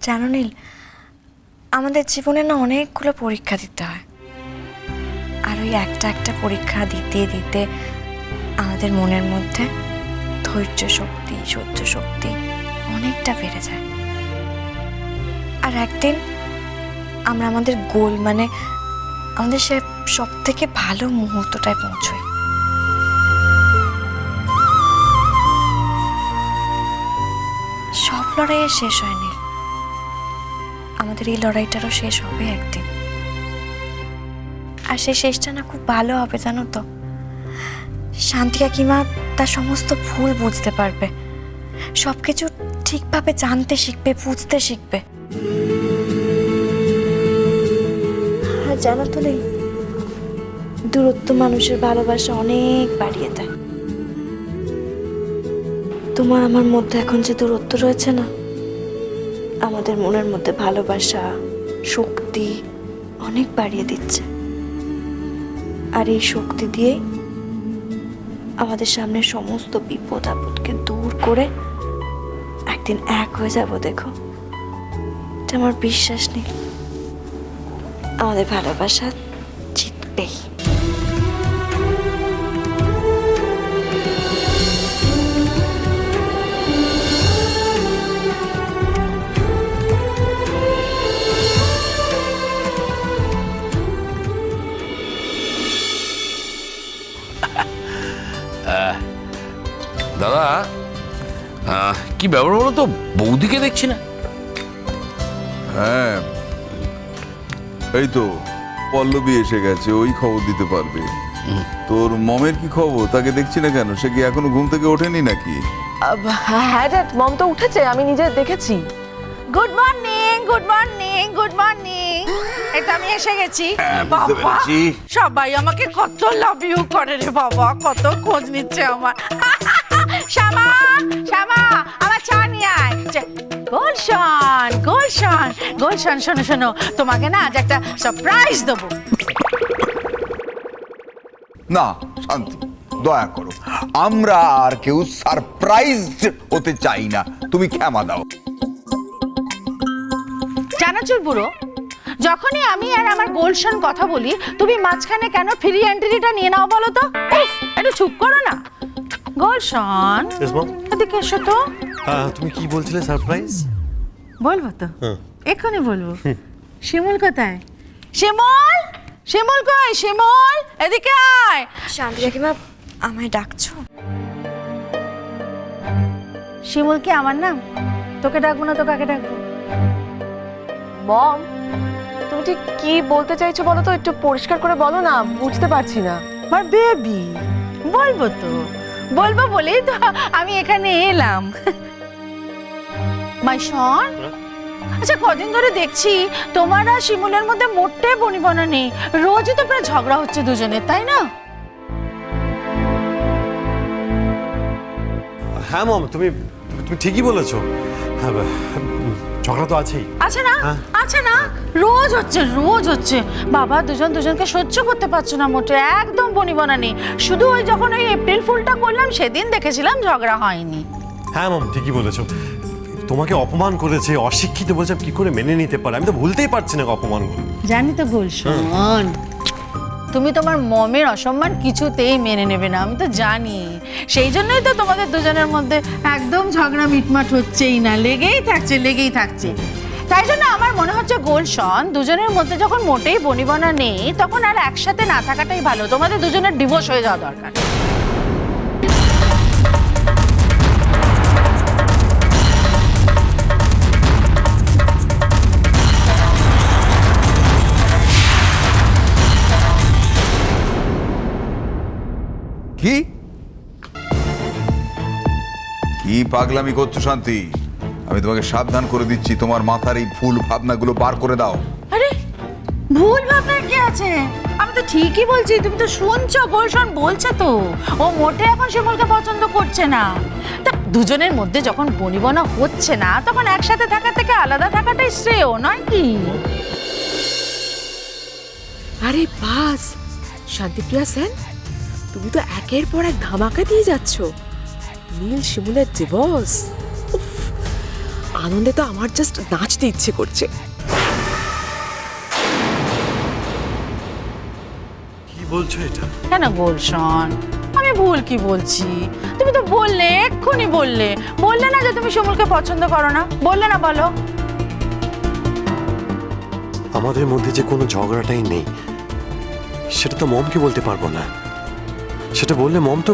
জানো নীল, আমাদের জীবনে না অনেকগুলো পরীক্ষা দিতে হয়, আর ওই একটা একটা পরীক্ষা দিতে দিতে আমাদের মনের মধ্যে ধৈর্য শক্তি, সহ্য শক্তি অনেকটা বেড়ে যায়। আর একদিন আমরা আমাদের গোল মানে আমাদের সে সব থেকে ভালো মুহূর্তটায় পৌঁছই। সব লড়াইয়ে শেষ হয়নি, আমাদের এই লড়াইটারও শেষ হবে একদিন। আর সেই শেষটা না খুব ভালো হবে, জানো তো। শান্তি কাকিমা তার সমস্ত ভুল বুঝতে পারবে, সবকিছু ঠিকভাবে জানতে শিখবে, বুঝতে শিখবে। আর জানো তো নেই, দূরত্ব মানুষের ভালোবাসা অনেক বাড়িয়ে দেয়। তোমার আমার মধ্যে এখন যে দূরত্ব রয়েছে না, আমাদের মনের মধ্যে ভালোবাসা, শক্তি অনেক বাড়িয়ে দিচ্ছে। আর এই শক্তি দিয়ে আমাদের সামনে সমস্ত বিপদ আপদকে দূর করে একদিন এক হয়ে যাব। দেখো, এটা আমার বিশ্বাস নেই, আমাদের ভালোবাসা জিতবেই। দাদা, কি ব্যাপার বলো তো, বৌদিকে দেখছি না। হ্যাঁ, এই তো পল্লবী এসে গেছে, ওই খবর দিতে পারবে। তোর মমের কি খবর? তাকে দেখছি না কেন? সে কি এখনো ঘুম থেকে ওঠেনি নাকি? হ্যাঁ ড্যাড, মম তো উঠেছে, আমি নিজে দেখেছি। Good morning, good morning, good morning. এটা আমি এসে গেছি। বাবা, সবাই আমাকে কত লাভ ইউ করে রে বাবা, কত খোঁজ নিচ্ছে আমার। শ্যামা, শ্যামা, আমার চা নিয়ে আয়। গুলশান, গুলশান, গুলশান, শোনো শোনো, তোমাকে না আজ একটা সারপ্রাইজ দেবো। না শান্তি, দয়া করো, আমরা আর কেউ সারপ্রাইজড হতে চাই না, তুমি ক্ষমা দাও। জানাচুর বুড়ো, যখনই আমি আর আমার গোলশান কথা বলি, তুমি মাঝখানে কেন ফ্রি এন্ট্রিটা নিয়ে নাও বলো তো? একটু চুপ করো না। গোলশান, এদিকে এসো তো। তুমি কি বলছিলে? সারপ্রাইজ বলবো তো, এক্ষুনি বলবো। শিমুল কোথায়? শিমুল, শিমুল কই? শিমুল, এদিকে আয়। শান্তি কাকিমা, আমায় ডাকছো? শিমুল কি আমার নাম? তোকে ডাকবো না তো কাকে ডাকবো? মম, তুমি ঠিক কি বলতে চাইছো বলো তো, একটু পরিষ্কার করে বলো না, বুঝতে পারছি না। আমার বেবি। বলবো তো, বলবো বলেই তো আমি এখানে এলাম। মাই শন, আচ্ছা কদিন ধরে দেখছি তোমার আর শিমুলের মধ্যে মোটে বনিবনা নেই, রোজই তো প্রায় ঝগড়া হচ্ছে দুজনের, তাই না? হ্যাঁ মম, তুমি তুমি ঠিকই বলেছো। হ্যাঁ, ঝগড়া তো আছেই। আছে না, আছে না, রোজ হচ্ছে, রোজ হচ্ছে। বাবা, দুজন দুজনকে সহ্য করতে পারছো না মোটে, একদম বনিবনা নেই। শুধু ওই যখন ওই এপ্রিল ফুলটা করলাম সেদিন দেখেছিলাম ঝগড়া হয়নি। হ্যাঁ মম, ঠিকই বলেছো। তোমাকে অপমান করেছে, অশিক্ষিত বলছে, কি করে মেনে নিতে পারে? আমি তো ভুলতেই পারছি না অপমানগুলো। জানি তো গুলশান, তুমি তোমার মমের অসম্মান কিছুতেই মেনে নেবে না, আমি তো জানি। সেই জন্যই তো তোমাদের দুজনের মধ্যে একদম ঝগড়া মিটমাট হচ্ছেই না, লেগেই থাকছে, লেগেই থাকছে। তাই জন্য আমার মনে হচ্ছে গুলশান, দুজনের মধ্যে যখন মোটেই বনিবনা নেই, তখন আর একসাথে না থাকাটাই ভালো। তোমাদের দুজনের ডিভোর্স হয়ে যাওয়া দরকার। কি কি পাগলামি করছো শান্তি? আমি তোমাকে সাবধান করে দিচ্ছি, তোমার মাথার এই ভুল ভাবনাগুলো বার করে দাও। আরে ভুল ভাবনার কি আছে? আমি তো ঠিকই বলছি, তুমি তো শুনছো, গুলশান বলছে তো ও মোটে এখন শিমুলকে পছন্দ করছে না। তা দুজনের মধ্যে যখন বনিবনা হচ্ছে না, তখন একসাথে থাকা থেকে আলাদা থাকাটাই শ্রেয়, নয় কি? আরে বাস, শান্তিপ্রিয়া সেন, তুমি তো একের পর এক ধামাকা দিয়ে যাচ্ছ। নীল শিমুলের ডিভোর্স, আনন্দে তো আমার জাস্ট নাচতে ইচ্ছে করছে। কি বলছো এটা? কেন গুলশান, আমি ভুল কি বলছি? তুমি তো বললে, এক্ষুনি বললে না যে তুমি শিমুলকে পছন্দ করো না, বললে না? বলো। আমাদের মধ্যে যে কোনো ঝগড়াটাই নেই সেটা তো মমকে বলতে পারবো না। সেটা বললে মম তো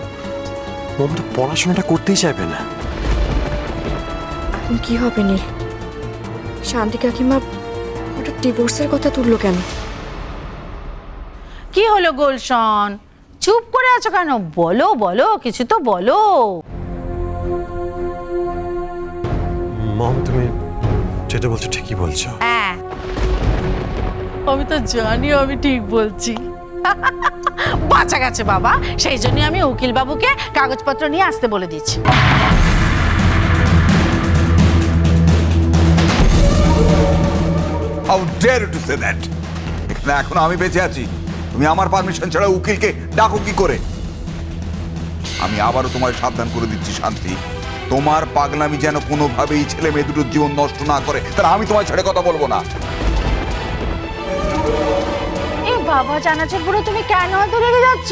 পড়াশোনাটা করতেই চাইবে না। এখন কি হবে নীল? শান্তি কাকিমা হঠাৎ ডিভোর্সের কথা তুললো কেন? কি হলো গুলশান, চুপ করে আছো কেন? বলো বলো, কিছু তো বলো। মম তুমি যেটা বলছো ঠিকই বলছো। হ্যাঁ, আমি তো জানি আমি ঠিক বলছি। বাঁচা গেছে বাবা, সেই জন্য আমি উকিল বাবুকে কাগজপত্র নিয়ে আসতে বলে দিচ্ছি। How dare to say that? এখানে এখন আমি বেঁচে আছি, তুমি আমার পারমিশন ছাড়া উকিলকে ডাকো কি করে? আমি আবারও তোমায় সাবধান করে দিচ্ছি শান্তি, তোমার পাগলামি যেন কোনোভাবেই ছেলে মেয়ে দুটোর জীবন নষ্ট না করে, তাহলে আমি তোমায় ছেড়ে কথা বলবো না। এ বাবা জানাচ্ছে পুরো, তুমি কেন এত রেগে যাচ্ছ?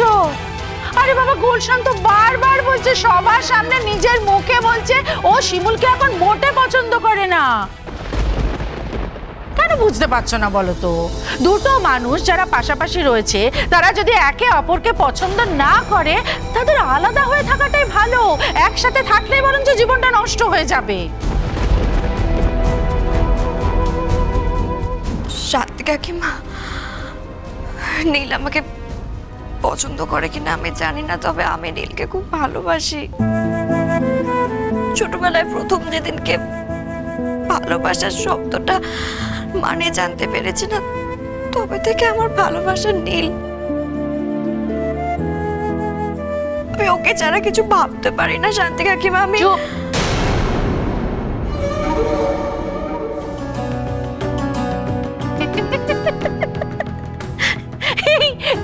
আরে বাবা, গুলশান তো বারবার বলছে, সবার সামনে নিজের মুখে বলছে ও শিমুলকে এখন মোটে পছন্দ করে না। কেন বুঝতে পারছো না বলো তো? দুটো মানুষ যারা পাশাপাশি রয়েছে তারা যদি একে অপরকে পছন্দ না করে, তাদের আলাদা হয়ে থাকাটাই ভালো। একসাথে থাকলে বরঞ্চ জীবনটা নষ্ট হয়ে যাবে। শান্তি কাকিমা, নীল আমাকে পছন্দ করে কিনা আমি জানি না, তবে আমি নীলকে খুব ভালোবাসি। ছোটবেলায় প্রথম যেদিনকে ভালোবাসার শব্দটা মানে জানতে পেরেছি না, তবে থেকে আমার ভালোবাসা নীল। আমি ওকে ছাড়া কিছু ভাবতে পারি না শান্তি কাকিমা। আমি চুপ।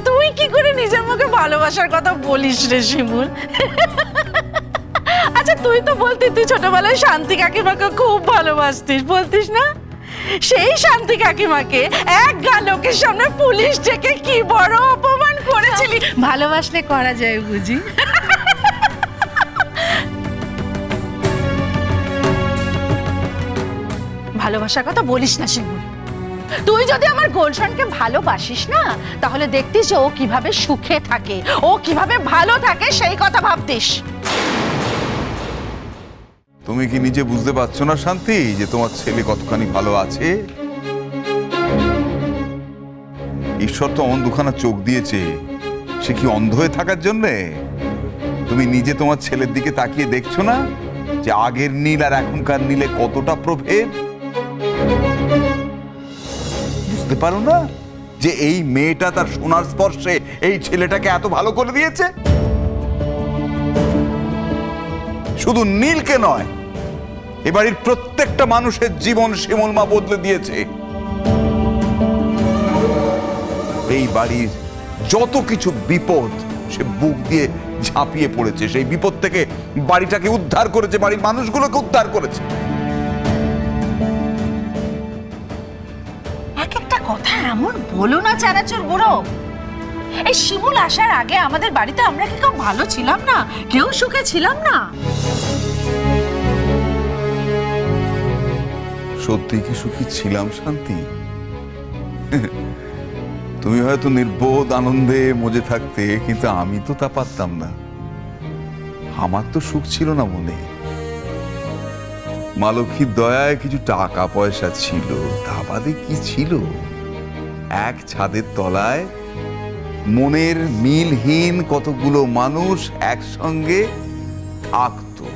তুই কি করে নিজের মুখে ভালোবাসার কথা বলিস রে শিমুল? আচ্ছা, তুই তো বলতি তুই ছোটবেলায় শান্তি কাকিমাকে খুব ভালোবাসতিস, বলতিস না? সেই শান্তি কাকিমাকে এক গা লোকের সামনে পুলিশ ডেকে কি বড় অপমান করেছিলি। ভালোবাসলে করা যায় বুঝি? ভালোবাসার কথা বলিস না শিমুল। তুই যদি আমার গুলশানকে ভালোবাসিস না, তাহলে দেখতিস যে ও কিভাবে সুখে থাকে, ও কিভাবে ভালো থাকে, সেই কথা ভাবতিস। তুমি কি নিজে বুঝতে পারছো না শান্তি যে তোমার ছেলে কতখানি ভালো আছে? ঈশ্বর তো অমন দুখানা চোখ দিয়েছে, সে কি অন্ধ হয়ে থাকার জন্যে? তুমি নিজে তোমার ছেলের দিকে তাকিয়ে দেখছো না যে আগের নীল আর এখনকার নীলে কতটা প্রভেদ? বুঝতে পারো না যে এই মেয়েটা তার সোনার স্পর্শে এই ছেলেটাকে এত ভালো করে দিয়েছে? শুধু নীলকে নয়, এ বাড়ির প্রত্যেকটা মানুষের জীবন শিমুল মা বদলে দিয়েছে। এই বাড়ির যত কিছু বিপদ সে বুক দিয়ে ঝাঁপিয়ে পড়েছে, সেই বিপদ থেকে বাড়িটাকে উদ্ধার করেছে, বাড়ির মানুষগুলোকে উদ্ধার করেছে। এক একটা কথা এমন বলো না চানাচুর বুড়ো। এই শিমুল আসার আগে আমাদের বাড়িতে আমরা কি কেউ ভালো ছিলাম না? কেউ সুখে ছিলাম না? সত্যি কি সুখী ছিলাম শান্তি? তুমি হয়তো নির্বোধ আনন্দে মজে থাকতে, কিন্তু আমি তো তা পারতাম না। আমার তো সুখ ছিল না মনে। মা লক্ষ্মীর দয়ায় কিছু টাকা পয়সা ছিল, তা বাদে কি ছিল? এক ছাদের তলায় মনের মিলহীন কতগুলো মানুষ একসঙ্গে থাকতো।